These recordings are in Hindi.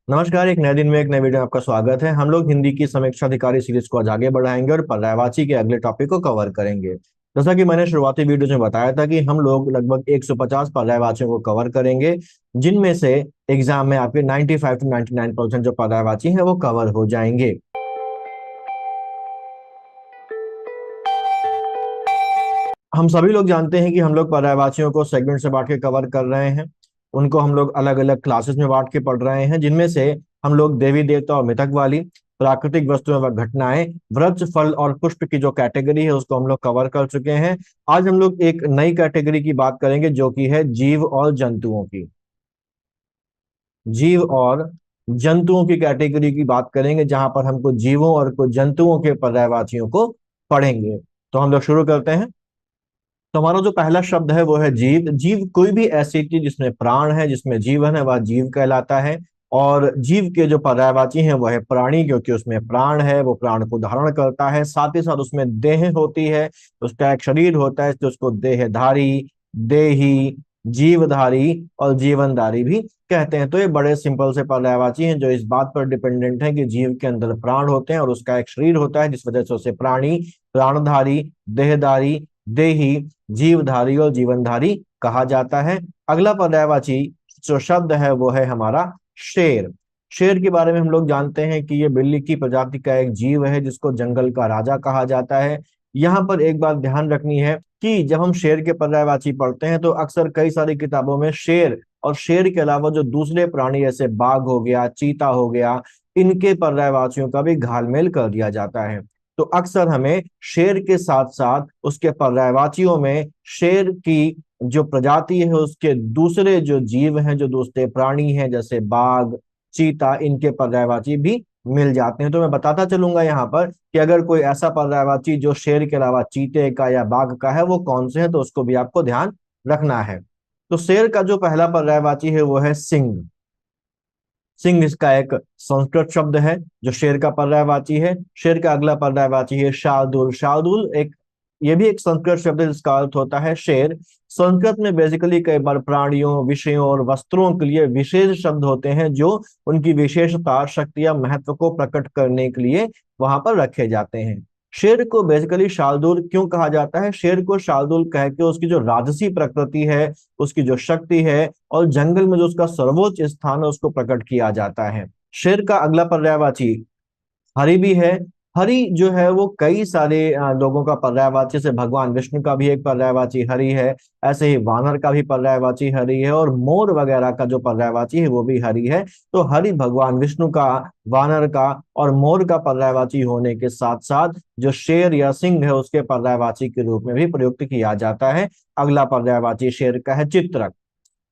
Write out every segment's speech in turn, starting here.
नमस्कार। एक नए दिन में एक नए वीडियो में आपका स्वागत है। हम लोग हिंदी की समीक्षा अधिकारी सीरीज को आज आगे बढ़ाएंगे और पर्यायवाची के अगले टॉपिक को कवर करेंगे। जैसा कि मैंने शुरुआती वीडियो में बताया था कि हम लोग लगभग 150 पर्यायवाचियों को कवर करेंगे, जिनमें से एग्जाम में आपके 95 to 99% जो पर्यायवाची है वो कवर हो जाएंगे। हम सभी लोग जानते हैं कि हम लोग पर्यायवाचियों को सेगमेंट से बांट के कवर कर रहे हैं। उनको हम लोग अलग अलग क्लासेस में बांट के पढ़ रहे हैं, जिनमें से हम लोग देवी देवता और मिथक वाली, प्राकृतिक वस्तुएं व घटनाएं, वृक्ष फल और पुष्प की जो कैटेगरी है उसको हम लोग कवर कर चुके हैं। आज हम लोग एक नई कैटेगरी की बात करेंगे जो कि है जीव और जंतुओं की। जीव और जंतुओं की कैटेगरी की बात करेंगे, जहां पर हमको जीवों और कुछ जंतुओं के पर्यायवाचियों को पढ़ेंगे। तो हम लोग शुरू करते हैं। तो हमारा जो पहला शब्द है वो है जीव। जीव कोई भी ऐसी चीज जिसमें प्राण है, जिसमें जीवन है, वह जीव कहलाता है। और जीव के जो पर्यायवाची हैं वह है प्राणी, क्योंकि उसमें प्राण है, वो प्राण को धारण करता है, साथ ही साथ उसमें देह होती है, उसका एक शरीर होता है, तो उसको देहधारी, देही, जीवधारी और जीवनधारी भी कहते हैं। तो ये बड़े सिंपल से पर्यायवाची हैं जो इस बात पर डिपेंडेंट है कि जीव के अंदर प्राण होते हैं और उसका एक शरीर होता है, जिस वजह से उसे प्राणी, प्राणधारी, देहधारी, देही, जीवधारी और जीवनधारी कहा जाता है। अगला पर्यायवाची जो शब्द है वो है हमारा शेर। शेर के बारे में हम लोग जानते हैं कि ये बिल्ली की प्रजाति का एक जीव है जिसको जंगल का राजा कहा जाता है। यहाँ पर एक बात ध्यान रखनी है कि जब हम शेर के पर्यायवाची पढ़ते हैं तो अक्सर कई सारी किताबों में शेर और शेर के अलावा जो दूसरे प्राणी जैसे बाघ हो गया, चीता हो गया, इनके पर्यायवाचियों का भी घालमेल कर दिया जाता है। तो अक्सर हमें शेर के साथ साथ उसके पर्यायवाचियों में शेर की जो प्रजाति है उसके दूसरे जो जीव हैं, जो दूसरे प्राणी हैं, जैसे बाघ, चीता, इनके पर्यायवाची भी मिल जाते हैं। तो मैं बताता चलूंगा यहाँ पर कि अगर कोई ऐसा पर्यायवाची जो शेर के अलावा चीते का या बाघ का है वो कौन से है, तो उसको भी आपको ध्यान रखना है। तो शेर का जो पहला पर्यायवाची है वो है सिंह। सिंह इसका एक संस्कृत शब्द है जो शेर का पर्यायवाची है। शेर का अगला पर्यायवाची है शार्दूल। शार्दूल एक, ये भी एक संस्कृत शब्द है जिसका अर्थ होता है शेर। संस्कृत में बेसिकली कई बार प्राणियों, विषयों और वस्त्रों के लिए विशेष शब्द होते हैं जो उनकी विशेषता, शक्ति या महत्व को प्रकट करने के लिए वहां पर रखे जाते हैं। शेर को बेसिकली शार्दूल क्यों कहा जाता है? शेर को शार्दूल कह के उसकी जो राजसी प्रकृति है, उसकी जो शक्ति है और जंगल में जो उसका सर्वोच्च स्थान है उसको प्रकट किया जाता है। शेर का अगला पर्यायवाची हरि भी है। हरि जो है वो कई सारे लोगों का पर्यायवाची, से भगवान विष्णु का भी एक पर्यायवाची हरि है। ऐसे ही वानर का भी पर्यायवाची हरि है और मोर वगैरह का जो पर्यायवाची है वो भी हरि है। तो हरि भगवान विष्णु का, वानर का और मोर का पर्यायवाची होने के साथ साथ जो शेर या सिंह है उसके पर्यायवाची के रूप में भी प्रयुक्त किया जाता है। अगला पर्यायवाची शेर का है चित्रक।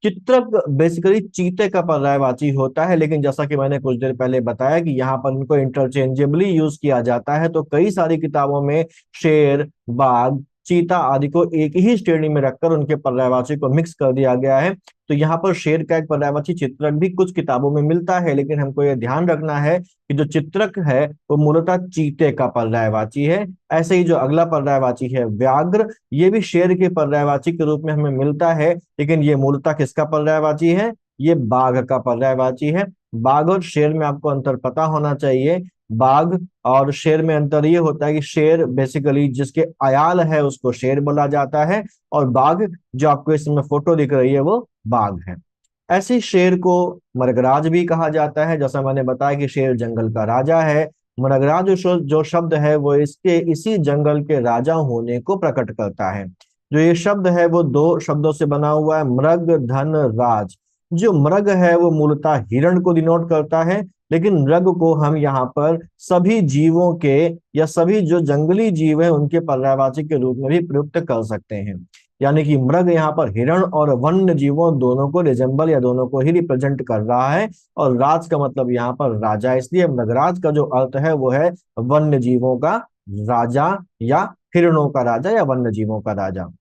चित्रक बेसिकली चीते का पर्यायवाची होता है, लेकिन जैसा कि मैंने कुछ देर पहले बताया कि यहाँ पर इनको इंटरचेंजेबली यूज किया जाता है। तो कई सारी किताबों में शेर, बाघ, चीता आदि को एक ही श्रेणी में रखकर उनके पर्यायवाची को मिक्स कर दिया गया है। तो यहाँ पर शेर का एक पर्यायवाची चित्रक भी कुछ किताबों में मिलता है, लेकिन हमको ये ध्यान रखना है कि जो चित्रक है वो मूलतः चीते का पर्यायवाची है। ऐसे ही जो अगला पर्यायवाची है व्याघ्र, ये भी शेर के पर्यायवाची के रूप में हमें मिलता है, लेकिन ये मूलतः किसका पर्यायवाची है? ये बाघ का पर्यायवाची है। बाघ और शेर में आपको अंतर पता होना चाहिए। बाघ और शेर में अंतर ये होता है कि शेर बेसिकली जिसके अयाल है उसको शेर बोला जाता है, और बाघ जो आपको इसमें फोटो दिख रही है वो बाघ है। ऐसे शेर को मृगराज भी कहा जाता है। जैसा मैंने बताया कि शेर जंगल का राजा है, मृगराज जो शब्द है वो इसके इसी जंगल के राजा होने को प्रकट करता है। जो ये शब्द है वो दो शब्दों से बना हुआ है, मृग, धन, राज। जो मृग है वो मूलतः हिरण को डिनोट करता है, लेकिन मृग को हम यहाँ पर सभी जीवों के या सभी जो जंगली जीव है उनके पर्यायवाची के रूप में भी प्रयुक्त कर सकते हैं। यानी कि मृग यहाँ पर हिरण और वन्य जीवों दोनों को रिजेंबल या दोनों को ही रिप्रेजेंट कर रहा है। और राज का मतलब यहाँ पर राजा, इसलिए मृगराज का जो अर्थ है वो है वन्य जीवों का राजा या हिरणों का राजा या वन्य जीवों का राजा।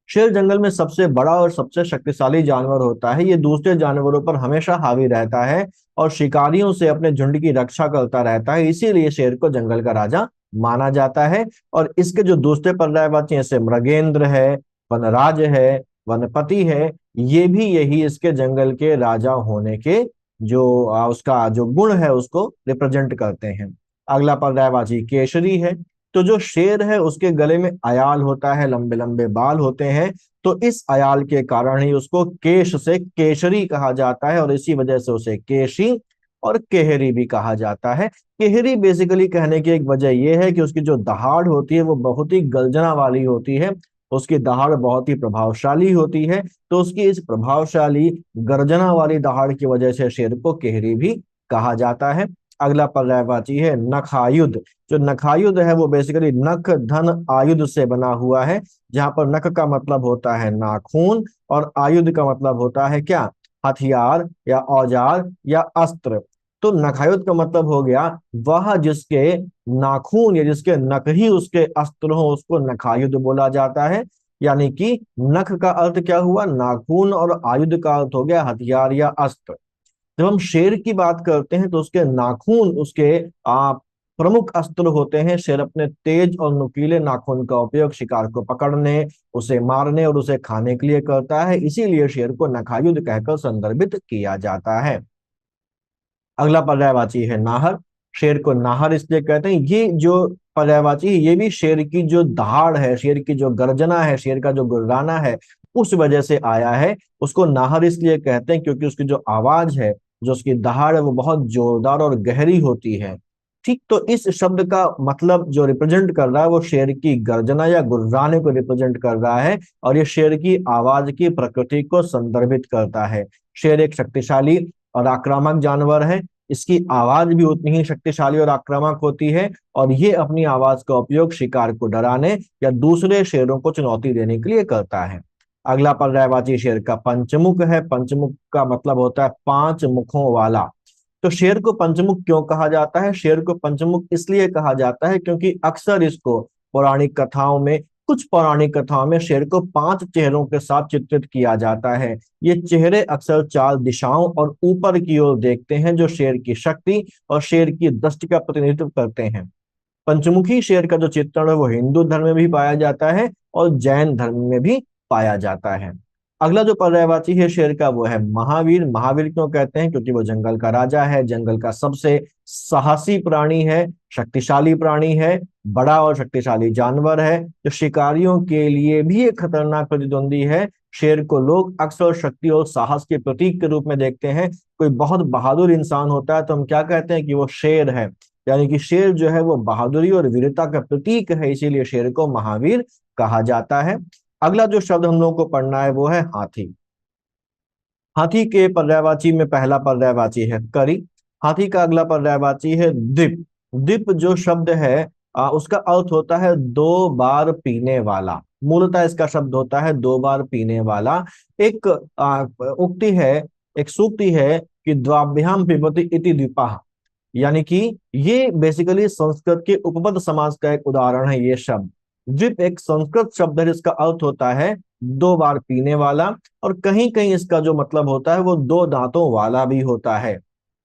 शेर जंगल में सबसे बड़ा और सबसे शक्तिशाली जानवर होता है। ये दूसरे जानवरों पर हमेशा हावी रहता है और शिकारियों से अपने झुंड की रक्षा करता रहता है, इसीलिए शेर को जंगल का राजा माना जाता है। और इसके जो दूसरे पर्यायवाची जैसे मृगेंद्र है, वनराज है, वनपति है, ये भी यही इसके जंगल के राजा होने के उसका जो गुण है उसको रिप्रेजेंट करते हैं। अगला पर्यायवाची केसरी है। तो जो शेर है उसके गले में अयाल होता है, लंबे लंबे बाल होते हैं, तो इस अयाल के कारण ही उसको केश से केशरी कहा जाता है, और इसी वजह से उसे केशी और केहरी भी कहा जाता है। केहरी बेसिकली कहने की एक वजह यह है कि उसकी जो दहाड़ होती है वो बहुत ही गर्जना वाली होती है, उसकी दहाड़ बहुत ही प्रभावशाली होती है, तो उसकी इस प्रभावशाली गर्जना वाली दहाड़ की वजह से शेर को केहरी भी कहा जाता है। अगला पर्यायवाची है नखायुध। जो नखायुध है वो बेसिकली नख धन आयुध से बना हुआ है, जहां पर नख का मतलब होता है नाखून और आयुध का मतलब होता है क्या, हथियार या औजार या अस्त्र। तो नखायुध का मतलब हो गया वह जिसके नाखून या जिसके नख ही उसके अस्त्र हो, उसको नखायुध बोला जाता है। यानी कि नख का अर्थ क्या हुआ, नाखून, और आयुध का अर्थ हो गया हथियार या अस्त्र। जब हम शेर की बात करते हैं तो उसके नाखून उसके प्रमुख अस्त्र होते हैं। शेर अपने तेज और नुकीले नाखून का उपयोग शिकार को पकड़ने, उसे मारने और उसे खाने के लिए करता है, इसीलिए शेर को नखायुध कहकर संदर्भित किया जाता है। अगला पर्यायवाची है नाहर। शेर को नाहर इसलिए कहते हैं, ये जो पर्यायवाची है ये भी शेर की जो दहाड़ है, शेर की जो गर्जना है, शेर का जो गुर्राना है, उस वजह से आया है। उसको नाहर इसलिए कहते हैं क्योंकि उसकी जो आवाज है, जो उसकी दहाड़ है, वो बहुत जोरदार और गहरी होती है। ठीक, तो इस शब्द का मतलब जो रिप्रेजेंट कर रहा है वो शेर की गर्जना या गुर्राने को रिप्रेजेंट कर रहा है, और ये शेर की आवाज की प्रकृति को संदर्भित करता है। शेर एक शक्तिशाली और आक्रामक जानवर है, इसकी आवाज भी उतनी ही शक्तिशाली और आक्रामक होती है, और ये अपनी आवाज का उपयोग शिकार को डराने या दूसरे शेरों को चुनौती देने के लिए करता है। अगला पर्यायवाची शेर का पंचमुख है। पंचमुख का मतलब होता है पांच मुखों वाला। तो शेर को पंचमुख क्यों कहा जाता है, शेर को पंचमुख इसलिए कहा जाता है क्योंकि अक्सर इसको पौराणिक कथाओं में, कुछ पौराणिक कथाओं में शेर को पांच चेहरों के साथ चित्रित किया जाता है। ये चेहरे अक्सर चार दिशाओं और ऊपर की ओर देखते हैं, जो शेर की शक्ति और शेर की दृष्टि का प्रतिनिधित्व करते हैं। पंचमुखी शेर का जो चित्रण है वो हिंदू धर्म में भी पाया जाता है और जैन धर्म में भी पाया जाता है। अगला जो पर्यायवाची है शेर का वो है महावीर। महावीर क्यों कहते हैं, क्योंकि वो जंगल का राजा है, जंगल का सबसे साहसी प्राणी है, शक्तिशाली प्राणी है, बड़ा और शक्तिशाली जानवर है, जो शिकारियों के लिए भी एक खतरनाक प्रतिद्वंदी है। शेर को लोग अक्सर शक्ति और साहस के प्रतीक के रूप में देखते हैं। कोई बहुत बहादुर इंसान होता है तो हम क्या कहते हैं कि वो शेर है, यानी कि शेर जो है वो बहादुरी और वीरता का प्रतीक है, इसीलिए शेर को महावीर कहा जाता है। अगला जो शब्द हम लोगों को पढ़ना है वो है हाथी। हाथी के पर्यायवाची में पहला पर्यायवाची है करी। हाथी का अगला पर्यायवाची है दिप। दिप जो शब्द है उसका अर्थ होता है दो बार पीने वाला। मूलतः इसका शब्द होता है दो बार पीने वाला। एक उक्ति है, एक सूक्ति है कि द्वाभ्याम पिबति इति द्विपः, यानी कि ये बेसिकली संस्कृत के उपपद समास का एक उदाहरण है ये शब्द। द्विप एक संस्कृत शब्द है जिसका अर्थ होता है दो बार पीने वाला, और कहीं कहीं इसका जो मतलब होता है वो दो दांतों वाला भी होता है।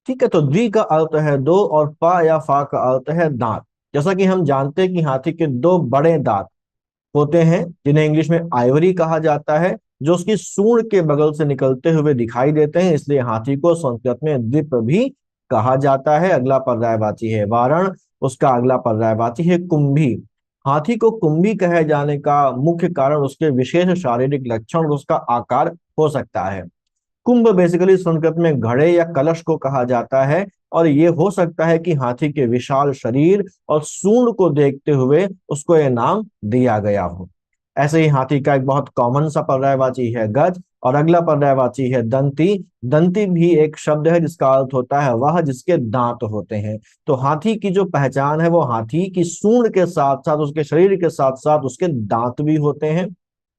ठीक है, तो द्वि का अर्थ है दो और पा या फा का अर्थ है दांत। जैसा कि हम जानते हैं कि हाथी के दो बड़े दांत होते हैं जिन्हें इंग्लिश में आइवरी कहा जाता है, जो उसकी सूंड के बगल से निकलते हुए दिखाई देते हैं, इसलिए हाथी को संस्कृत में द्विप भी कहा जाता है। अगला पर्यायवाची है वारण। उसका अगला पर्यायवाची है कुंभी। हाथी को कुंभी कहे जाने का मुख्य कारण उसके विशेष शारीरिक लक्षण और उसका आकार हो सकता है। कुंभ बेसिकली संस्कृत में घड़े या कलश को कहा जाता है, और ये हो सकता है कि हाथी के विशाल शरीर और सूंड को देखते हुए उसको यह नाम दिया गया हो। ऐसे ही हाथी का एक बहुत कॉमन सा पर्यायवाची है गज, और अगला पर्यायवाची है दंती। दंती भी एक शब्द है जिसका अर्थ होता है वह जिसके दांत होते हैं। तो हाथी की जो पहचान है वो हाथी की सूंड के साथ साथ उसके शरीर के साथ साथ उसके दांत भी होते हैं।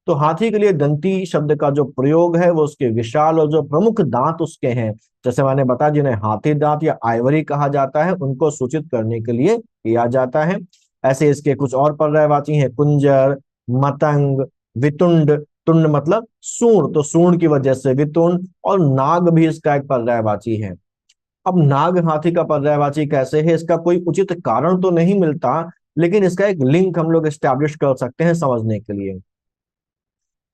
तो हाथी के लिए दंती शब्द का जो प्रयोग है वो उसके विशाल और जो प्रमुख दांत उसके हैं, जैसे मैंने बताया जिन्हें हाथी दांत या आइवरी कहा जाता है, उनको सूचित करने के लिए किया जाता है। ऐसे इसके कुछ और पर्यायवाची हैं कुंजर, मतंग, वितुंड। तुंड मतलब सूंड, तो सूंड की वजह से वितुंड, और नाग भी इसका एक पर्यायवाची है। अब नाग हाथी का पर्यायवाची कैसे है, इसका कोई उचित कारण तो नहीं मिलता, लेकिन इसका एक लिंक हम लोग एस्टैब्लिश कर सकते हैं समझने के लिए।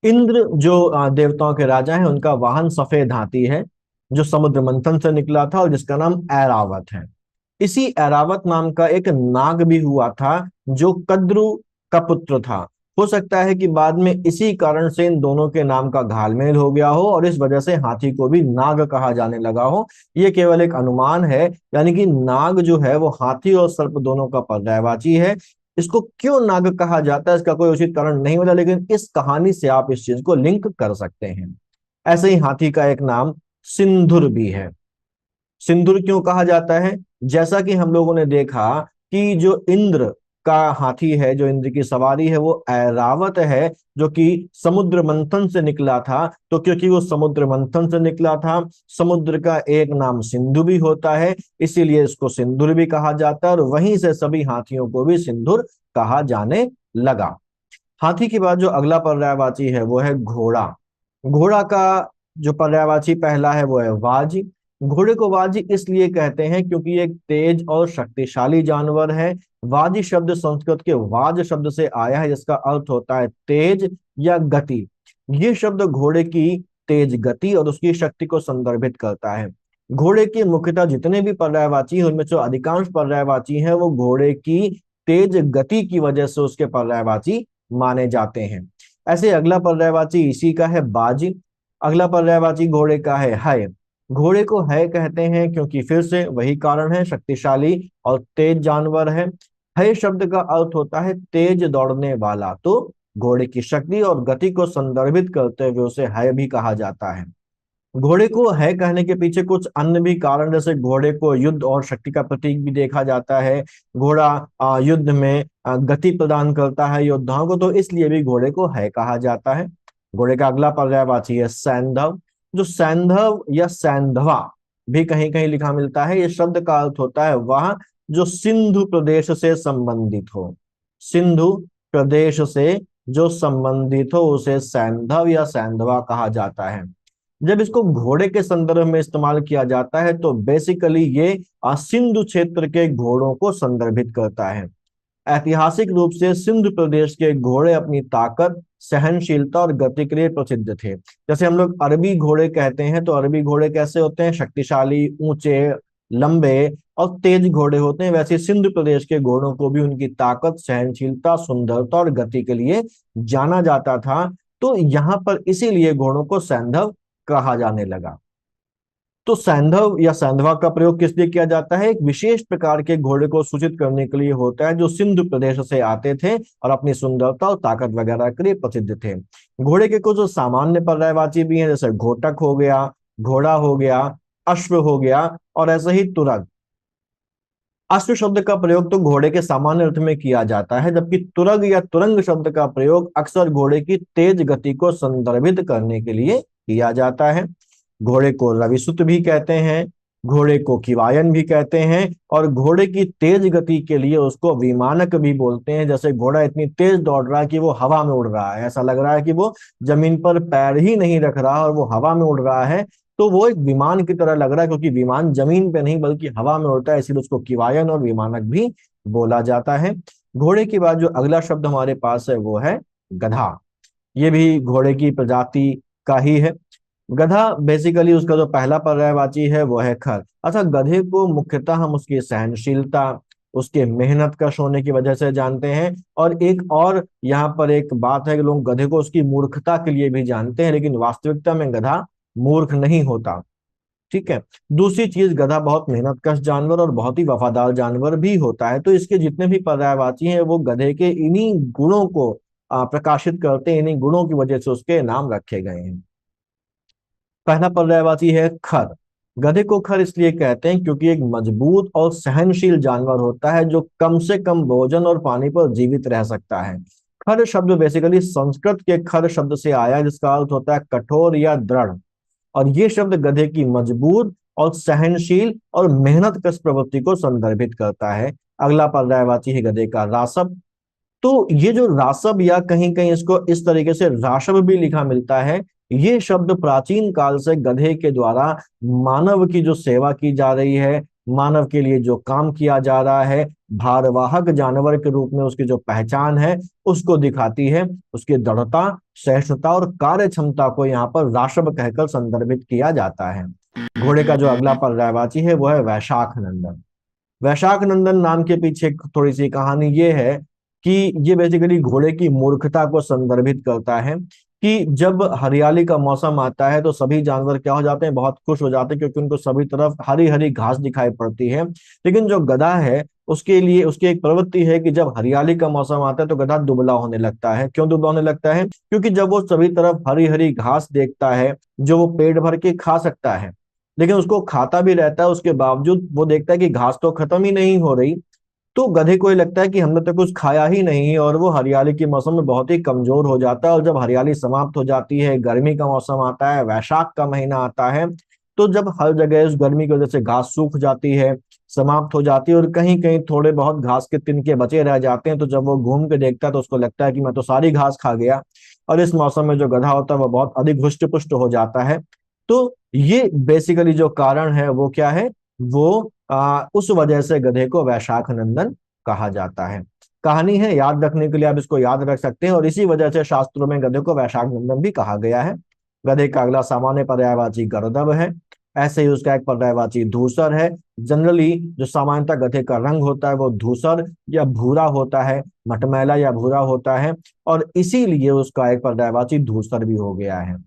इंद्र जो देवताओं के राजा हैं उनका वाहन सफेद हाथी है। जो समुद्र मंथन से निकला था और जिसका नाम ऐरावत है। इसी ऐरावत नाम का एक नाग भी हुआ था जो कद्रु का पुत्र था। हो सकता है कि बाद में इसी कारण से इन दोनों के नाम का घालमेल हो गया हो और इस वजह से हाथी को भी नाग कहा जाने लगा हो। ये केवल एक अनुमान है, यानी कि नाग जो है वो हाथी और सर्प दोनों का पर्यायवाची है। इसको क्यों नाग कहा जाता है इसका कोई उचित कारण नहीं मिला, लेकिन इस कहानी से आप इस चीज को लिंक कर सकते हैं। ऐसे ही हाथी का एक नाम सिंधुर भी है। सिंदूर क्यों कहा जाता है? जैसा कि हम लोगों ने देखा कि जो इंद्र का हाथी है, जो इंद्र की सवारी है, वो ऐरावत है, जो कि समुद्र मंथन से निकला था। तो क्योंकि वो समुद्र मंथन से निकला था, समुद्र का एक नाम सिंधु भी होता है, इसीलिए इसको सिंदूर भी कहा जाता है और वहीं से सभी हाथियों को भी सिंदूर कहा जाने लगा। हाथी के बाद जो अगला पर्यायवाची है वो है घोड़ा। घोड़ा का जो पर्यायवाची पहला है वो है वाजी। घोड़े को वाजी इसलिए कहते हैं क्योंकि ये एक तेज और शक्तिशाली जानवर है। वाजी शब्द संस्कृत के वाज शब्द से आया है, जिसका अर्थ होता है तेज या गति। ये शब्द घोड़े की तेज गति और उसकी शक्ति को संदर्भित करता है। घोड़े के मुख्यतः जितने भी पर्यायवाची हैं उनमें जो अधिकांश पर्यायवाची हैं वो घोड़े की तेज गति की वजह से उसके पर्यायवाची माने जाते हैं। ऐसे अगला पर्यायवाची इसी का है बाजी। अगला पर्यायवाची घोड़े का है। घोड़े को है कहते हैं क्योंकि फिर से वही कारण है, शक्तिशाली और तेज जानवर है शब्द का अर्थ होता है तेज दौड़ने वाला, तो घोड़े की शक्ति और गति को संदर्भित करते हुए उसे है भी कहा जाता है। घोड़े को है कहने के पीछे कुछ अन्य भी कारण, जैसे घोड़े को युद्ध और शक्ति का प्रतीक भी देखा जाता है। घोड़ा युद्ध में गति प्रदान करता है योद्धाओं को, तो इसलिए भी घोड़े को है कहा जाता है। घोड़े का अगला पर्यायवाची है सैंधव। जो सैंधव या सैंधवा भी कहीं कहीं लिखा मिलता है, ये शब्द का अर्थ होता है वह जो सिंधु प्रदेश से संबंधित हो। सिंधु प्रदेश से जो संबंधित हो उसे सैंधव या सैंधवा कहा जाता है। जब इसको घोड़े के संदर्भ में इस्तेमाल किया जाता है तो बेसिकली ये सिंधु क्षेत्र के घोड़ों को संदर्भित करता है। ऐतिहासिक रूप से सिंधु प्रदेश के घोड़े अपनी ताकत, सहनशीलता और गति के लिए प्रसिद्ध थे। जैसे हम लोग अरबी घोड़े कहते हैं, तो अरबी घोड़े कैसे होते हैं? शक्तिशाली, ऊंचे, लंबे और तेज घोड़े होते हैं। वैसे सिंधु प्रदेश के घोड़ों को भी उनकी ताकत, सहनशीलता, सुंदरता और गति के लिए जाना जाता था। तो यहाँ पर इसीलिए घोड़ों को सैंधव कहा जाने लगा। तो सैंधव या सैंधवा का प्रयोग किस लिए किया जाता है? एक विशेष प्रकार के घोड़े को सूचित करने के लिए होता है जो सिंधु प्रदेश से आते थे और अपनी सुंदरता और ताकत वगैरह के लिए प्रसिद्ध थे। घोड़े के कुछ सामान्य पर्यायवाची भी हैं, जैसे घोटक हो गया, घोड़ा हो गया, अश्व हो गया और ऐसे ही तुरग। अश्व शब्द का प्रयोग तो घोड़े के सामान्य अर्थ में किया जाता है, जबकि तुरग या तुरंग शब्द का प्रयोग अक्सर घोड़े की तेज गति को संदर्भित करने के लिए किया जाता है। घोड़े को रविसुत भी कहते हैं, घोड़े को किवायन भी कहते हैं और घोड़े की तेज गति के लिए उसको विमानक भी बोलते हैं। जैसे घोड़ा इतनी तेज दौड़ रहा है कि वो हवा में उड़ रहा है, ऐसा लग रहा है कि वो जमीन पर पैर ही नहीं रख रहा और वो हवा में उड़ रहा है, तो वो एक विमान की तरह लग रहा है, क्योंकि विमान जमीन पे नहीं बल्कि हवा में उड़ता है, इसीलिए उसको किवायन और विमानक भी बोला जाता है। घोड़े के बाद जो अगला शब्द हमारे पास है वो है गधा। ये भी घोड़े की प्रजाति का ही है। गधा बेसिकली उसका जो पहला पर्यायवाची है वो है खर। अच्छा, गधे को मुख्यतः हम उसकी सहनशीलता, उसके मेहनत कश होने की वजह से जानते हैं। और एक और यहाँ पर एक बात है कि लोग गधे को उसकी मूर्खता के लिए भी जानते हैं, लेकिन वास्तविकता में गधा मूर्ख नहीं होता। ठीक है। दूसरी चीज, गधा बहुत मेहनतकश जानवर और बहुत ही वफादार जानवर भी होता है। तो इसके जितने भी पर्यायवाची हैं वो गधे के इन्हीं गुणों को प्रकाशित करते हैं, इन्हीं गुणों की वजह से उसके नाम रखे गए हैं। पहला पर्यायवाची है खर। गधे को खर इसलिए कहते हैं क्योंकि एक मजबूत और सहनशील जानवर होता है जो कम से कम भोजन और पानी पर जीवित रह सकता है। खर शब्द बेसिकली संस्कृत के खर शब्द से आया है, जिसका अर्थ होता है कठोर या दृढ़। और ये शब्द गधे की मजबूत और सहनशील और मेहनतकश प्रवृत्ति को संदर्भित करता है। अगला पर्यायवाची है गधे का रासव। तो ये जो रासव, या कहीं कहीं इसको इस तरीके से राशव भी लिखा मिलता है, ये शब्द प्राचीन काल से गधे के द्वारा मानव की जो सेवा की जा रही है, मानव के लिए जो काम किया जा रहा है, भारवाहक जानवर के रूप में उसकी जो पहचान है उसको दिखाती है। उसकी दृढ़ता, सहिष्णुता और कार्य क्षमता को यहाँ पर राशव कहकर संदर्भित किया जाता है। घोड़े का जो अगला पर्यायवाची है वो है वैशाख नंदन। वैशाख नंदन नाम के पीछे एक थोड़ी सी कहानी ये है कि ये बेसिकली घोड़े की मूर्खता को संदर्भित करता है कि जब हरियाली का मौसम आता है तो सभी जानवर क्या हो जाते हैं, बहुत खुश हो जाते हैं, क्योंकि उनको सभी तरफ हरी हरी घास दिखाई पड़ती है। लेकिन जो गधा है उसके लिए उसकी एक प्रवृत्ति है कि जब हरियाली का मौसम आता है तो गधा दुबला होने लगता है। क्यों दुबला होने लगता है? क्योंकि जब वो सभी तरफ हरी हरी घास देखता है जो वो पेट भर के खा सकता है, लेकिन उसको खाता भी रहता है, उसके बावजूद वो देखता है कि घास तो खत्म ही नहीं हो रही। तो गधे को ये लगता है कि हमने तो कुछ खाया ही नहीं, और वो हरियाली के मौसम में बहुत ही कमजोर हो जाता है। और जब हरियाली समाप्त हो जाती है, गर्मी का मौसम आता है, वैशाख का महीना आता है, तो जब हर जगह उस गर्मी की वजह से घास सूख जाती है, समाप्त हो जाती है, और कहीं कहीं थोड़े बहुत घास के तिनके बचे रह जाते हैं, तो जब वो घूम के देखता है तो उसको लगता है कि मैं तो सारी घास खा गया। और इस मौसम में जो गधा होता है वो बहुत अधिक हुष्ट पुष्ट हो जाता है। तो ये बेसिकली जो कारण है वो क्या है, वो उस वजह से गधे को वैशाख नंदन कहा जाता है। कहानी है, याद रखने के लिए आप इसको याद रख सकते हैं, और इसी वजह से शास्त्रों में गधे को वैशाख नंदन भी कहा गया है। गधे का अगला सामान्य पर्यायवाची गर्दभ है। ऐसे ही उसका एक पर्यायवाची धूसर है। जनरली जो सामान्यतः गधे का रंग होता है वो धूसर या भूरा होता है, मटमैला या भूरा होता है, और इसीलिए उसका एक पर्यायवाची धूसर भी हो गया है।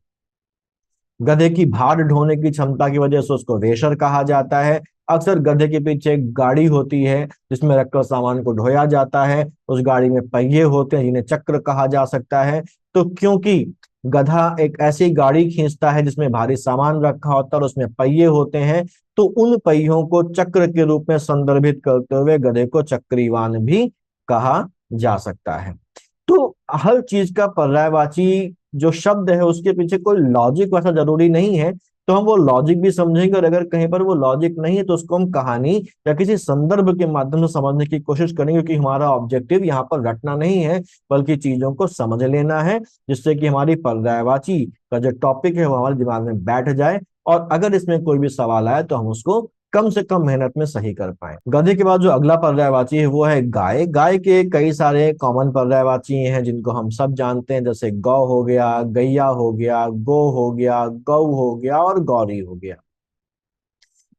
गधे की भार ढोने की क्षमता की वजह से उसको रेशर कहा जाता है। अक्सर गधे के पीछे एक गाड़ी होती है जिसमें रखकर सामान को ढोया जाता है। उस गाड़ी में पहिए होते हैं जिन्हें चक्र कहा जा सकता है। तो क्योंकि गधा एक ऐसी गाड़ी खींचता है जिसमें भारी सामान रखा होता है और उसमें पहिए होते हैं, तो उन पहियों को चक्र के रूप में संदर्भित करते हुए गधे को चक्रीवान भी कहा जा सकता है। तो हर चीज का पर्यायवाची जो शब्द है उसके पीछे कोई लॉजिक वैसा जरूरी नहीं है, तो हम वो लॉजिक भी समझेंगे, और अगर कहीं पर वो लॉजिक नहीं है तो उसको हम कहानी या किसी संदर्भ के माध्यम से समझने की कोशिश करेंगे, क्योंकि हमारा ऑब्जेक्टिव यहाँ पर रटना नहीं है बल्कि चीजों को समझ लेना है, जिससे कि हमारी पर्यायवाची का जो टॉपिक है वो हमारे दिमाग में बैठ जाए, और अगर इसमें कोई भी सवाल आए तो हम उसको कम से कम मेहनत में सही कर पाए। गधे के बाद जो अगला पर्यायवाची है वो है गाय। गाय के कई सारे कॉमन पर्यायवाची हैं जिनको हम सब जानते हैं, जैसे गौ हो गया, गैया हो गया, गो हो गया, गौ हो गया और गौरी हो गया।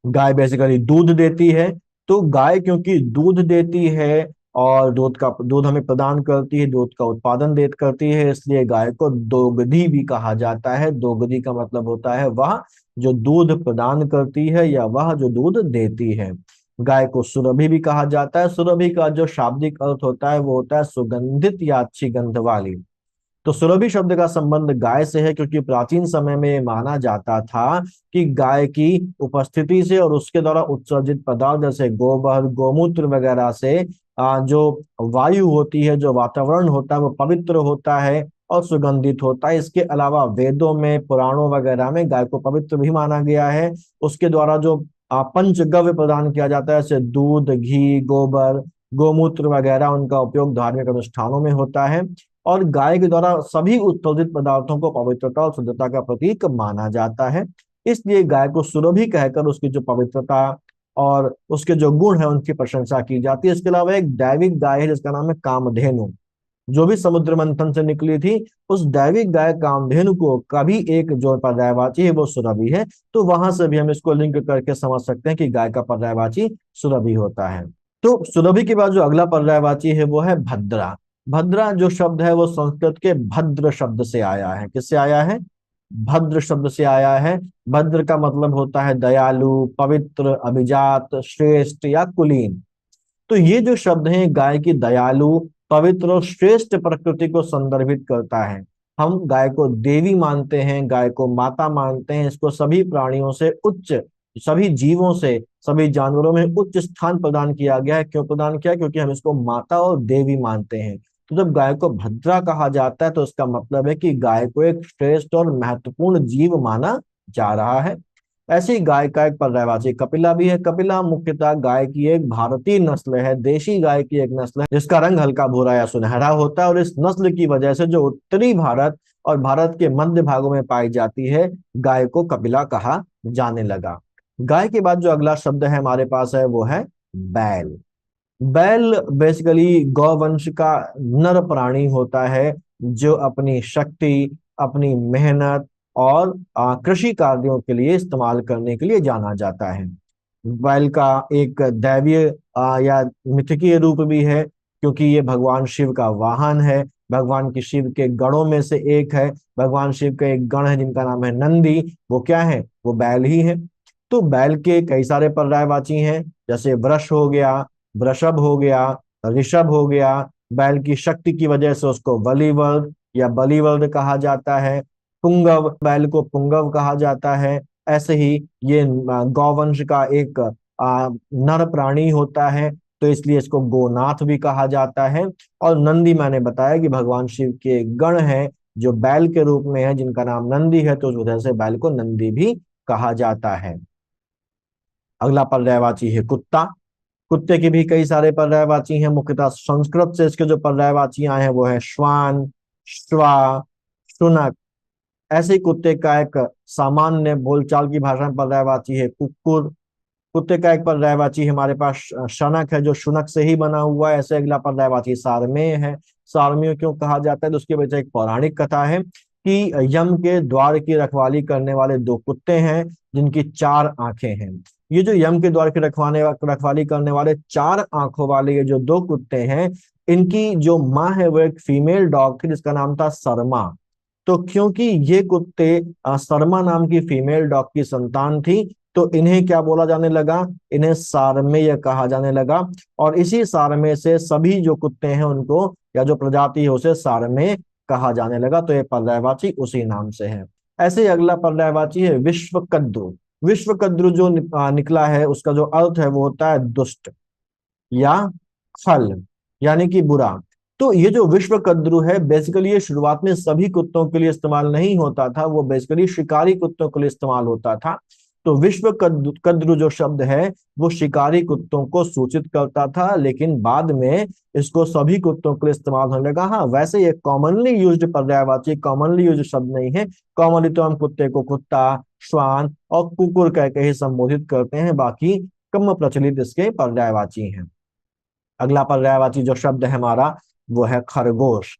गाय बेसिकली दूध देती है। तो गाय क्योंकि दूध देती है और दूध हमें प्रदान करती है, दूध का उत्पादन देत करती है, इसलिए गाय को दोगधी भी कहा जाता है। दोगधी का मतलब होता है वह जो दूध प्रदान करती है या वह जो दूध देती है। गाय को सुरभि भी कहा जाता है। सुरभि का जो शाब्दिक अर्थ होता है वो होता है सुगंधित या अच्छी गंध वाली। तो सुरभि शब्द का संबंध गाय से है, क्योंकि प्राचीन समय में माना जाता था कि गाय की उपस्थिति से और उसके द्वारा उत्सर्जित पदार्थ जैसे गोबर गोमूत्र वगैरह से जो वायु होती है, जो वातावरण होता है वो पवित्र होता है और सुगंधित होता है। इसके अलावा वेदों में, पुराणों वगैरह में गाय को पवित्र भी माना गया है। उसके द्वारा जो पंचगव्य प्रदान किया जाता है, जैसे दूध, घी, गोबर, गोमूत्र वगैरह, उनका उपयोग धार्मिक अनुष्ठानों में होता है। और गाय के द्वारा सभी उत्सर्जित पदार्थों को पवित्रता और शुद्धता का प्रतीक माना जाता है। इसलिए गाय को सुरभि कहकर उसकी जो पवित्रता और उसके जो गुण है उनकी प्रशंसा की जाती है। इसके अलावा एक दैविक गाय है जिसका नाम है कामधेनु, जो भी समुद्र मंथन से निकली थी। उस दैविक गाय कामधेनु को कभी एक जो पर्यायवाची है वो सुरभि है। तो वहां से भी हम इसको लिंक करके समझ सकते हैं कि गाय का पर्यायवाची सुरभि होता है। तो सुरभि के बाद जो अगला पर्यायवाची है वो है भद्रा। भद्रा जो शब्द है वो संस्कृत के भद्र शब्द से आया है। किससे आया है? भद्र शब्द से आया है। भद्र का मतलब होता है दयालु, पवित्र, अभिजात, श्रेष्ठ या कुलीन। तो ये जो शब्द है गाय की दयालु, पवित्र और श्रेष्ठ प्रकृति को संदर्भित करता है। हम गाय को देवी मानते हैं, गाय को माता मानते हैं। इसको सभी प्राणियों से उच्च, सभी जीवों से, सभी जानवरों में उच्च स्थान प्रदान किया गया है। क्यों प्रदान किया? क्योंकि हम इसको माता और देवी मानते हैं। तो जब गाय को भद्रा कहा जाता है तो इसका मतलब है कि गाय को एक श्रेष्ठ और महत्वपूर्ण जीव माना जा रहा है। ऐसी गाय का एक पर्यायवाची कपिला भी है। कपिला मुख्यतः गाय की एक भारतीय नस्ल है, देशी गाय की एक नस्ल है जिसका रंग हल्का भूरा या सुनहरा होता है, और इस नस्ल की वजह से जो उत्तरी भारत और भारत के मध्य भागों में पाई जाती है, गाय को कपिला कहा जाने लगा। गाय के बाद जो अगला शब्द है हमारे पास है वो है बैल। बैल बेसिकली गौवंश का नर प्राणी होता है जो अपनी शक्ति, अपनी मेहनत और कृषि कार्यों के लिए इस्तेमाल करने के लिए जाना जाता है। बैल का एक दैवीय या मिथकीय रूप भी है, क्योंकि ये भगवान शिव का वाहन है। भगवान की शिव के गणों में से एक है। भगवान शिव का एक गण है जिनका नाम है नंदी, वो क्या है, वो बैल ही है। तो बैल के कई सारे पर्यायवाची हैं, जैसे वृष हो गया, वृषभ हो गया, ऋषभ हो गया। बैल की शक्ति की वजह से उसको बलिवर्ध या बलिवर्ध कहा जाता है। पुंगव, बैल को पुंगव कहा जाता है। ऐसे ही ये गौवंश का एक नर प्राणी होता है, तो इसलिए इसको गोनाथ भी कहा जाता है। और नंदी, मैंने बताया कि भगवान शिव के गण हैं जो बैल के रूप में है, जिनका नाम नंदी है, तो उस वजह से बैल को नंदी भी कहा जाता है। अगला पर्यायवाची है कुत्ता। कुत्ते के भी कई सारे पर्यायवाची हैं, मुख्यतः संस्कृत से इसके जो पर्यायवाची आए हैं वो है श्वान, श्वा, शुनक। ऐसे ही कुत्ते का एक सामान्य बोलचाल की भाषा में पर्यायवाची है कुक्कुर। कुत्ते का एक पर्यायवाची हमारे पास शनक है, जो शुनक से ही बना हुआ है। ऐसे अगला पर्यायवाची सारमेय है। सारमेय क्यों कहा जाता है, तो उसकी वजह एक पौराणिक कथा है कि यम के द्वार की रखवाली करने वाले दो कुत्ते हैं जिनकी चार आंखें हैं। ये जो यम के द्वार की रखवाली करने वाले चार आंखों वाले ये जो दो कुत्ते हैं, इनकी जो माँ है वो एक फीमेल डॉग थी जिसका नाम था शर्मा। तो क्योंकि ये कुत्ते शर्मा नाम की फीमेल डॉग की संतान थी, तो इन्हें क्या बोला जाने लगा, इन्हें सारमेय कहा जाने लगा। और इसी सारमेय से सभी जो कुत्ते हैं उनको, या जो प्रजाति है उसे सारमेय कहा जाने लगा। तो ये पर्यायवाची उसी नाम से है। ऐसे ही अगला पर्यायवाची है विश्वकद्रु। विश्वकद्रु जो निकला है, उसका जो अर्थ है वो होता है दुष्ट या छल, यानी कि बुरा। तो ये जो विश्व कद्रु है, बेसिकली ये शुरुआत में सभी कुत्तों के लिए इस्तेमाल नहीं होता था, वो बेसिकली शिकारी कुत्तों के लिए इस्तेमाल होता था। तो विश्व कद्रु जो शब्द है वो शिकारी कुत्तों को सूचित करता था, लेकिन बाद में इसको सभी कुत्तों के लिए इस्तेमाल होने लगा। हाँ, वैसे ये कॉमनली यूज्ड पर्यायवाची, कॉमनली यूज्ड शब्द नहीं है। कॉमनली तो हम कुत्ते को कुत्ता, श्वान और कुकुर कह के ही संबोधित करते हैं, बाकी कम प्रचलित इसके पर्यायवाची हैं। अगला पर्यायवाची जो शब्द है हमारा वो है खरगोश।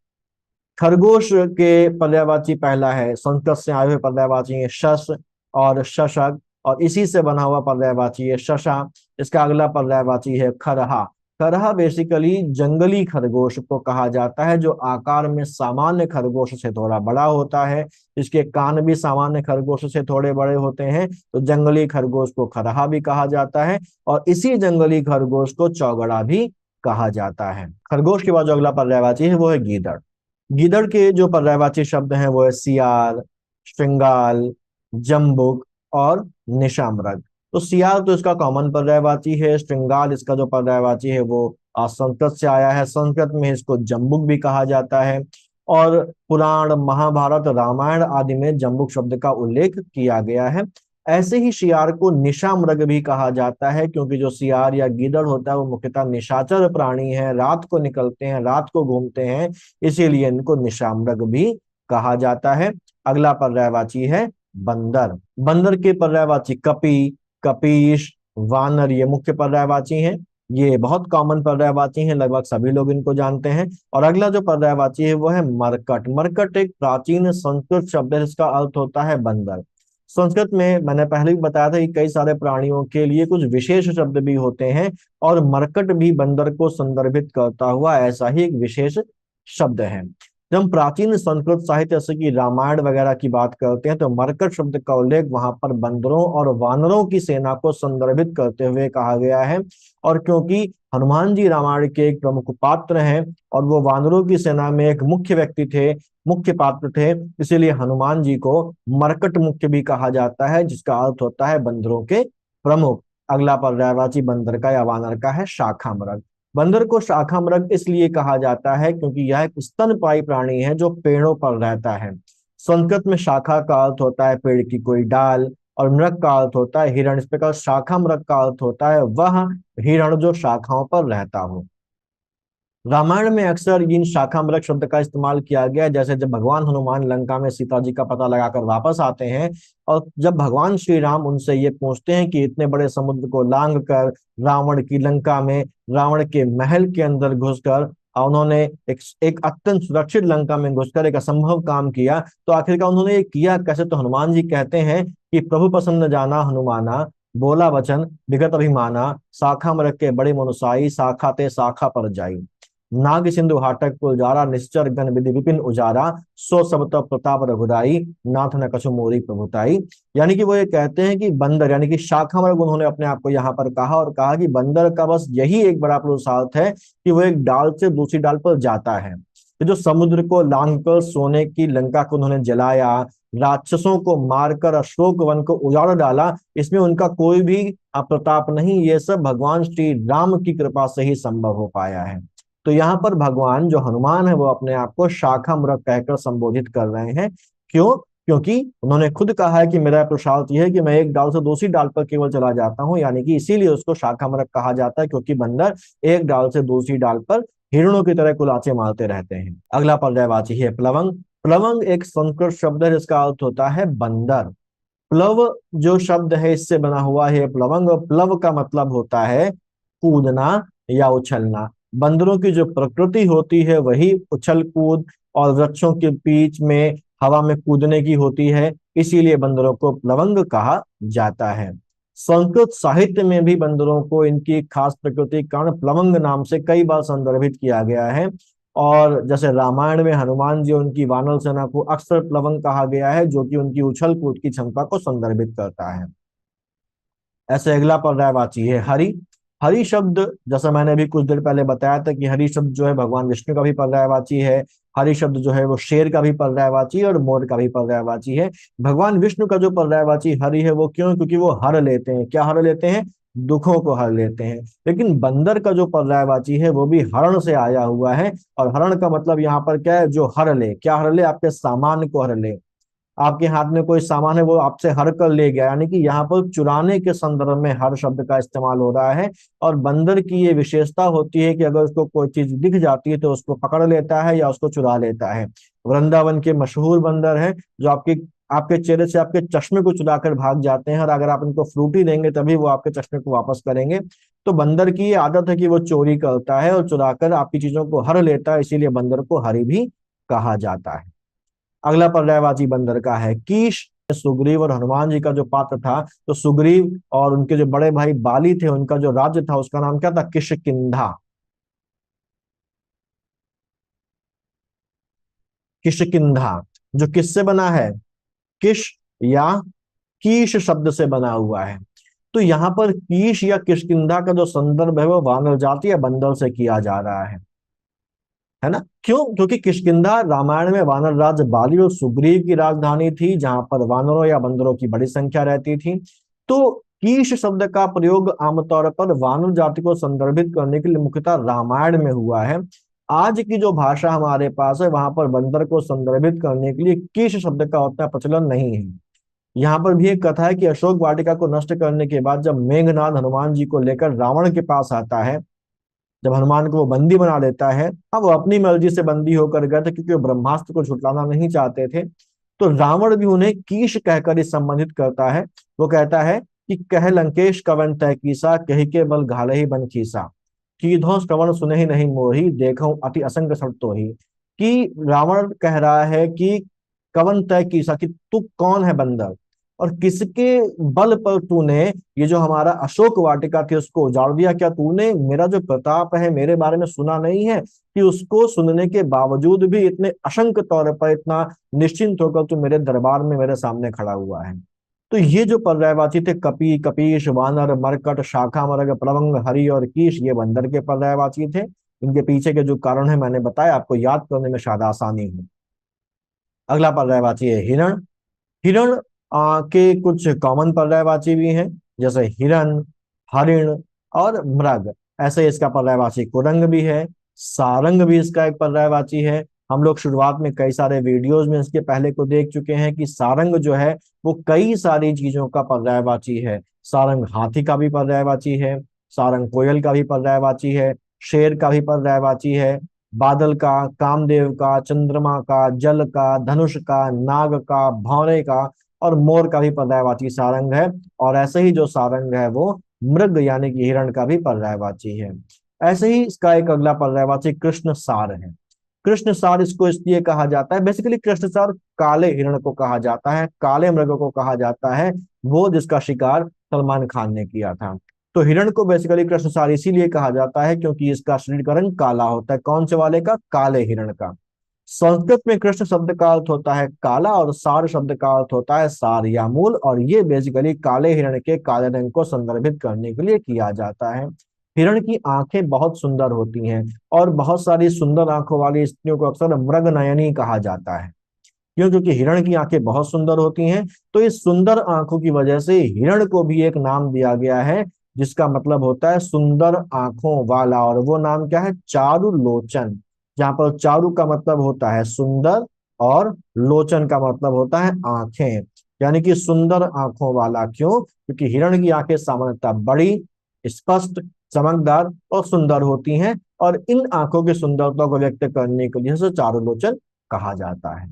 खरगोश के पर्यायवाची पहला है, संस्कृत से आए हुए पर्यायवाची है शश और शशक, और इसी से बना हुआ पर्यायवाची है शशा। इसका अगला पर्यायवाची है खरहा। खरहा बेसिकली जंगली खरगोश को कहा जाता है, जो आकार में सामान्य खरगोश से थोड़ा बड़ा होता है। इसके कान भी सामान्य खरगोश से थोड़े बड़े होते हैं, तो जंगली खरगोश को खरहा भी कहा जाता है। और इसी जंगली खरगोश को चौगड़ा भी कहा जाता है। खरगोश के बाद जो अगला पर्यायवाची है वो है गीदड़। गीदड़ के जो पर्यायवाची शब्द हैं वो है सियार, श्रृंगाल, जम्बुक और निशामृग। तो सियार तो इसका कॉमन पर्यायवाची है। श्रृंगाल इसका जो पर्यायवाची है वो संस्कृत से आया है। संस्कृत में इसको जम्बुक भी कहा जाता है, और पुराण, महाभारत, रामायण आदि में जम्बुक शब्द का उल्लेख किया गया है। ऐसे ही शियार को निशामृग भी कहा जाता है, क्योंकि जो सियार या गीदड़ होता है वो मुख्यतः निशाचर प्राणी है, रात को निकलते हैं, रात को घूमते हैं, इसीलिए इनको निशामृग भी कहा जाता है। अगला पर्यायवाची है बंदर। बंदर के पर्यायवाची कपि, कपीश, वानर, ये मुख्य पर्यायवाची हैं। ये बहुत कॉमन पर्यायवाची हैं, लगभग सभी लोग इनको जानते हैं। और अगला जो पर्यायवाची है वो है मरकट। मरकट एक प्राचीन संस्कृत शब्द है जिसका अर्थ होता है बंदर। संस्कृत में मैंने पहले भी बताया था कि कई सारे प्राणियों के लिए कुछ विशेष शब्द भी होते हैं, और मरकट भी बंदर को संदर्भित करता हुआ ऐसा ही एक विशेष शब्द है। जब हम प्राचीन संस्कृत साहित्य जैसे कि रामायण वगैरह की बात करते हैं, तो मरकट शब्द का उल्लेख वहां पर बंदरों और वानरों की सेना को संदर्भित करते हुए कहा गया है। और क्योंकि हनुमान जी रामायण के एक प्रमुख पात्र हैं और वो वानरों की सेना में एक मुख्य व्यक्ति थे, मुख्य पात्र थे, इसीलिए हनुमान जी को मरकट मुख्य भी कहा जाता है, जिसका अर्थ होता है बंदरों के प्रमुख। अगला पर्यायवाची बंदर का या वानर का है शाखामृग। बंदर को शाखामृग इसलिए कहा जाता है क्योंकि यह एक स्तनपायी प्राणी है जो पेड़ों पर रहता है। संस्कृत में शाखा का अर्थ होता है पेड़ की कोई डाल, और मृग का अर्थ होता है हिरण। इस प्रकार शाखामृग का अर्थ होता है वह हिरण जो शाखाओं पर रहता हो। रामायण में अक्सर इन शाखामृग शब्द का इस्तेमाल किया गया है, जैसे जब भगवान हनुमान लंका में सीता जी का पता लगाकर वापस आते हैं, और जब भगवान श्री राम उनसे ये पूछते हैं कि इतने बड़े समुद्र को लांग कर रावण की लंका में, रावण के महल के अंदर घुसकर और उन्होंने एक अत्यंत सुरक्षित लंका में घुसकर एक असंभव काम किया। तो आखिरकार उन्होंने ये किया कैसे? तो हनुमान जी कहते हैं कि प्रभु प्रसन्न जाना हनुमाना, बोला वचन विगत अभिमाना, शाखा में रख के बड़े मनुसाई, शाखा ते शाखा पर जाई। नाग सिंधु हाटक पुलजारा, निश्चर गण विधि विपिन उजारा, सो सब तब प्रताप रघुराई, नाथ न कछु मोरी प्रभुताई। यानी कि वो ये कहते हैं कि बंदर, यानी कि शाखा वर्ग उन्होंने अपने आप को यहाँ पर कहा, और कहा कि बंदर का बस यही एक बड़ा पुरुषार्थ है कि वो एक डाल से दूसरी डाल पर जाता है। तो जो समुद्र को लांघकर सोने की लंका को उन्होंने जलाया, राक्षसों को मारकर अशोक वन को उजाड़ डाला, इसमें उनका कोई भी प्रताप नहीं, ये सब भगवान श्री राम की कृपा से ही संभव हो पाया है। तो यहाँ पर भगवान जो हनुमान है वो अपने आप को शाखा मूरख कहकर संबोधित कर रहे हैं। क्यों? क्योंकि उन्होंने खुद कहा है कि मेरा पुरुषार्थ यह है कि मैं एक डाल से दूसरी डाल पर केवल चला जाता हूं, यानी कि इसीलिए उसको शाखा मूरख कहा जाता है, क्योंकि बंदर एक डाल से दूसरी डाल पर हिरणों की तरह कुलाचे मारते रहते हैं। अगला पर्यायवाची है प्लवंग। प्लवंग एक संस्कृत शब्द है जिसका अर्थ होता है बंदर। प्लव जो शब्द है इससे बना हुआ है प्लवंग, और प्लव का मतलब होता है कूदना या उछलना। बंदरों की जो प्रकृति होती है वही उछल कूद और वृक्षों के बीच में हवा में कूदने की होती है, इसीलिए बंदरों को प्लवंग कहा जाता है। संस्कृत साहित्य में भी बंदरों को इनकी खास प्रकृति के कारण प्लवंग नाम से कई बार संदर्भित किया गया है। और जैसे रामायण में हनुमान जी और उनकी वानर सेना को अक्सर प्लवंग कहा गया है, जो कि उनकी उछल कूद की क्षमता को संदर्भित करता है। ऐसे अगला पर्यायवाची है हरि। हरि शब्द, जैसा मैंने अभी कुछ देर पहले बताया था कि हरि शब्द जो है भगवान विष्णु का भी पर्यायवाची है। हरि शब्द जो है वो शेर का भी पर्यायवाची है और मोर का भी पर्यायवाची है। भगवान विष्णु का जो पर्यायवाची हरि है वो क्यों? क्योंकि वो हर लेते हैं। क्या हर लेते हैं? दुखों को हर लेते हैं। लेकिन बंदर का जो पर्यायवाची है वो भी हरण से आया हुआ है, और हरण का मतलब यहाँ पर क्या है? जो हर ले। क्या हर ले? आपके सामान को हर ले। आपके हाथ में कोई सामान है वो आपसे हर कर ले गया, यानी कि यहाँ पर चुराने के संदर्भ में हर शब्द का इस्तेमाल हो रहा है। और बंदर की ये विशेषता होती है कि अगर उसको कोई चीज दिख जाती है तो उसको पकड़ लेता है या उसको चुरा लेता है। वृंदावन के मशहूर बंदर है जो आपके चेहरे से आपके चश्मे को चुरा कर भाग जाते हैं, और अगर आप इनको फ्रूटी देंगे तभी वो आपके चश्मे को वापस करेंगे। तो बंदर की ये आदत है कि वो चोरी करता है और चुराकर आपकी चीजों को हर लेता है, इसीलिए बंदर को हरि भी कहा जाता है। अगला पर्यायवाची बंदर का है कीश। सुग्रीव और हनुमान जी का जो पात्र था, तो सुग्रीव और उनके जो बड़े भाई बाली थे उनका जो राज्य था उसका नाम क्या था? किष्किंधा। किष्किंधा जो किससे बना है? किश या कीश शब्द से बना हुआ है। तो यहाँ पर कीश या किष्किंधा का जो संदर्भ है वो वानर जाति या बंदर से किया जा रहा है ना? क्यों? क्योंकि किष्किंधा रामायण में वानर राज बाली और सुग्रीव की राजधानी थी, जहां पर वानरों या बंदरों की बड़ी संख्या रहती थी। तो कीश शब्द का प्रयोग आमतौर पर वानर जाति को संदर्भित करने के लिए मुख्यतः रामायण में हुआ है। आज की जो भाषा हमारे पास है वहां पर बंदर को संदर्भित करने के लिए कीश शब्द का उतना प्रचलन नहीं है। यहाँ पर भी एक कथा है कि अशोक वाटिका को नष्ट करने के बाद जब मेघनाद हनुमान जी को लेकर रावण के पास आता है, जब हनुमान को वो बंदी बना लेता है, हाँ वो अपनी मर्जी से बंदी होकर गए थे क्योंकि वो ब्रह्मास्त्र को छुटलाना नहीं चाहते थे। तो रावण भी उन्हें कीश कहकर ही संबंधित करता है। वो कहता है कि कह लंकेश कवन तय कीसा, कही के बल घाले ही बन खीसा, कीधो श्रवण सुने ही नहीं मोही, देखो अति असंग सट तो ही। कि रावण कह रहा है कि कवन तय कीसा, कि तू कौन है बंदर, और किसके बल पर तूने ये जो हमारा अशोक वाटिका थी उसको उजाड़ दिया? क्या तूने मेरा जो प्रताप है मेरे बारे में सुना नहीं है कि उसको सुनने के बावजूद भी इतने असंक तौर पर, इतना निश्चिंत होकर तू मेरे दरबार में मेरे सामने खड़ा हुआ है? तो ये जो पर्यायवाची थे कपी, कपीश, वानर, मरकट, शाखा मरग, प्लवंग, हरि और कीश, ये बंदर के पर्यायवाची थे। इनके पीछे के जो कारण है मैंने बताया, आपको याद करने में शायद आसानी हो। अगला पर्यायवाची है हिरण। हिरण के कुछ कॉमन पर्यायवाची भी हैं, जैसे हिरण, हरिण और मृग। ऐसे इसका पर्यायवाची कुरंग भी है। सारंग भी इसका एक पर्यायवाची है। हम लोग शुरुआत में कई सारे वीडियोस में इसके पहले को देख चुके हैं कि सारंग जो है वो कई सारी चीजों का पर्यायवाची है। सारंग हाथी का भी पर्यायवाची है, सारंग कोयल का भी पर्यायवाची है, शेर का भी पर्यायवाची है, बादल का, कामदेव का, चंद्रमा का, जल का, धनुष का, नाग का, भौरे का और मोर का भी पर्यायवाची सारंग है। और ऐसे ही जो सारंग है वो मृग यानी कि हिरण का भी पर्यायवाची है। ऐसे ही इसका एक अगला पर्यायवाची कृष्ण सार है। कृष्ण सार इसको इसलिए कहा जाता है, बेसिकली कृष्ण सार काले हिरण को कहा जाता है, काले मृग को कहा जाता है, वो जिसका शिकार सलमान खान ने किया था। तो हिरण को बेसिकली कृष्ण सार इसीलिए कहा जाता है क्योंकि इसका शरीर का रंग काला होता है। कौन से वाले का? काले हिरण का। संस्कृत में कृष्ण शब्द का अर्थ होता है काला और सार शब्द का अर्थ होता है सार या मूल, और ये बेसिकली काले हिरण के काले रंग को संदर्भित करने के लिए किया जाता है। हिरण की आंखें बहुत सुंदर होती हैं और बहुत सारी सुंदर आंखों वाली स्त्रियों को अक्सर मृगनयनी कहा जाता है। क्यों? क्योंकि हिरण की आंखें बहुत सुंदर होती हैं। तो इस सुंदर आंखों की वजह से हिरण को भी एक नाम दिया गया है जिसका मतलब होता है सुंदर आंखों वाला, और वो नाम क्या है? चारु लोचन। जहां पर चारु का मतलब होता है सुंदर और लोचन का मतलब होता है आंखें, यानी कि सुंदर आंखों वाला। क्यों? क्योंकि हिरण की आंखें सामान्यतः बड़ी, स्पष्ट, चमकदार और सुंदर होती हैं, और इन आंखों की सुंदरता को व्यक्त करने के लिए इसे चारुलोचन कहा जाता है।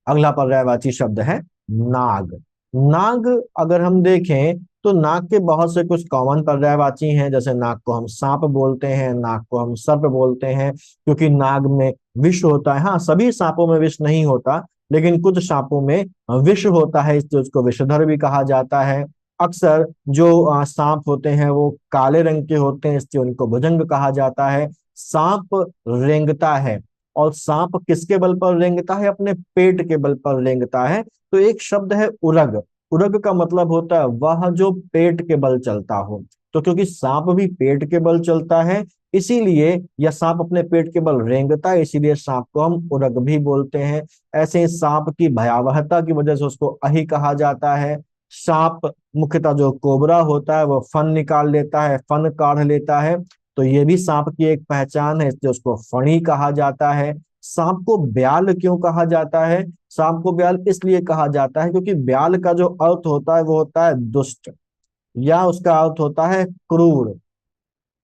अगला पर्यायवाची शब्द है नाग। नाग अगर हम देखें तो नाग के बहुत से कुछ कॉमन पर्यायवाची हैं, जैसे नाग को हम सांप बोलते हैं, नाग को हम सर्प बोलते हैं, क्योंकि नाग में विष होता है। हाँ, सभी सांपों में विष नहीं होता, लेकिन कुछ सांपों में विष होता है, इसलिए उसको विषधर भी कहा जाता है। अक्सर जो सांप होते हैं वो काले रंग के होते हैं, इसलिए उनको भुजंग कहा जाता है। सांप रेंगता है, और सांप किसके बल पर रेंगता है? अपने पेट के बल पर रेंगता है। तो एक शब्द है उरग। उरग का मतलब होता है वह जो पेट के बल चलता हो। तो क्योंकि सांप भी पेट के बल चलता है, इसीलिए यह सांप अपने पेट के बल रेंगता है, इसीलिए सांप को हम उरग भी बोलते हैं। ऐसे ही सांप की भयावहता की वजह से उसको अहि कहा जाता है। सांप मुख्यतः जो कोबरा होता है वो फन निकाल लेता है, फन काढ़ लेता है, तो ये भी सांप की एक पहचान है, इसलिए उसको फणी कहा जाता है। सांप को ब्याल क्यों कहा जाता है? सांप को ब्याल इसलिए कहा जाता है क्योंकि ब्याल का जो अर्थ होता है वो होता है दुष्ट, या उसका अर्थ होता है क्रूर।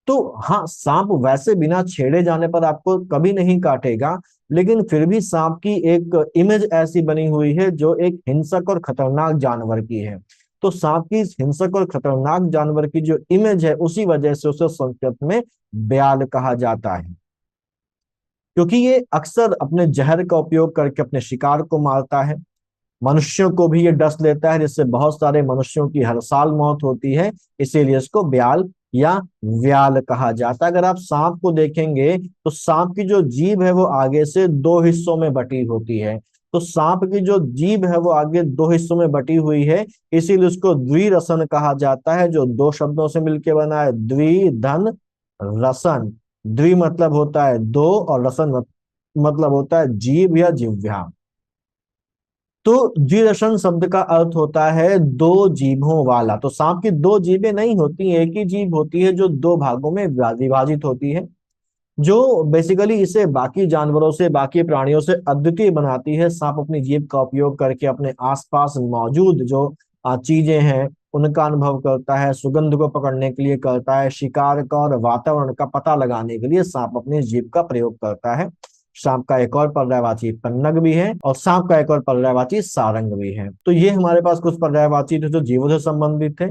तो हाँ, सांप वैसे बिना छेड़े जाने पर आपको कभी नहीं काटेगा, लेकिन फिर भी सांप की एक इमेज ऐसी बनी हुई है जो एक हिंसक और खतरनाक जानवर की है। तो सांप की इस हिंसक और खतरनाक जानवर की जो इमेज है, उसी वजह से उसे संस्कृत में ब्याल कहा जाता है, क्योंकि ये अक्सर अपने जहर का उपयोग करके अपने शिकार को मारता है। मनुष्यों को भी ये डस लेता है, जिससे बहुत सारे मनुष्यों की हर साल मौत होती है, इसीलिए इसको ब्याल या व्याल कहा जाता है। अगर आप सांप को देखेंगे तो सांप की जो जीभ है वो आगे से दो हिस्सों में बटी होती है। तो सांप की जो जीभ है वो आगे दो हिस्सों में बटी हुई है, इसीलिए उसको द्विरसन कहा जाता है, जो दो शब्दों से मिलकर बना है, द्वि धन रसन। द्वि मतलब होता है दो, और रसन मतलब होता है जीभ या जिह्वा। तो द्विदर्शन शब्द का अर्थ होता है दो जीभों वाला। तो सांप की दो जीभें नहीं होती, एक ही जीभ होती है जो दो भागों में विभाजित होती है, जो बेसिकली इसे बाकी जानवरों से, बाकी प्राणियों से अद्वितीय बनाती है। सांप अपनी जीभ का उपयोग करके अपने आसपास मौजूद जो चीजें हैं उनका अनुभव करता है, सुगंध को पकड़ने के लिए करता है, शिकार का और वातावरण का पता लगाने के लिए सांप अपनी जीभ का प्रयोग करता है। सांप का एक और पर्यायवाची पन्नग भी है, और सांप का एक और पर्यायवाची सारंग भी है। तो ये हमारे पास कुछ पर्यायवाची थे जो जीवों से संबंधित थे।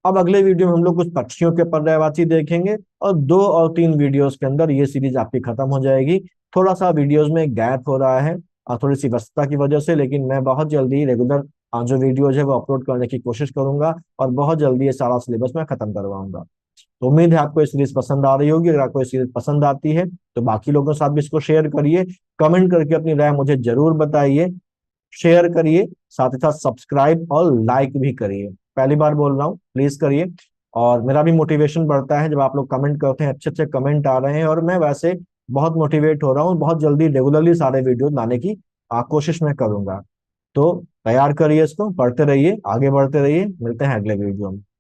अब अगले वीडियो में हम लोग कुछ पक्षियों के पर्यायवाची देखेंगे, और 2 और 3 वीडियोस के अंदर ये सीरीज आपकी खत्म हो जाएगी। थोड़ा सा वीडियोस में गैप हो रहा है और थोड़ी सी व्यस्तता की वजह से, लेकिन मैं बहुत जल्दी रेगुलर जो वीडियोज है वो अपलोड करने की कोशिश करूंगा, और बहुत जल्दी ये सारा सिलेबस मैं खत्म करवाऊंगा। तो उम्मीद है आपको ये सीरीज पसंद आ रही होगी। अगर आपको ये सीरीज पसंद आती है तो बाकी लोगों के साथ भी इसको शेयर करिए, कमेंट करके अपनी राय मुझे जरूर बताइए, शेयर करिए, साथ ही साथ सब्सक्राइब और लाइक भी करिए। पहली बार बोल रहा हूँ, प्लीज करिए। और मेरा भी मोटिवेशन बढ़ता है जब आप लोग कमेंट करते हैं, अच्छे अच्छे कमेंट आ रहे हैं, और मैं वैसे बहुत मोटिवेट हो रहा हूँ। बहुत जल्दी रेगुलरली सारे वीडियो लाने की कोशिश मैं करूंगा। तो तैयार करिए इसको, पढ़ते रहिए, आगे बढ़ते रहिए। मिलते हैं अगले वीडियो में।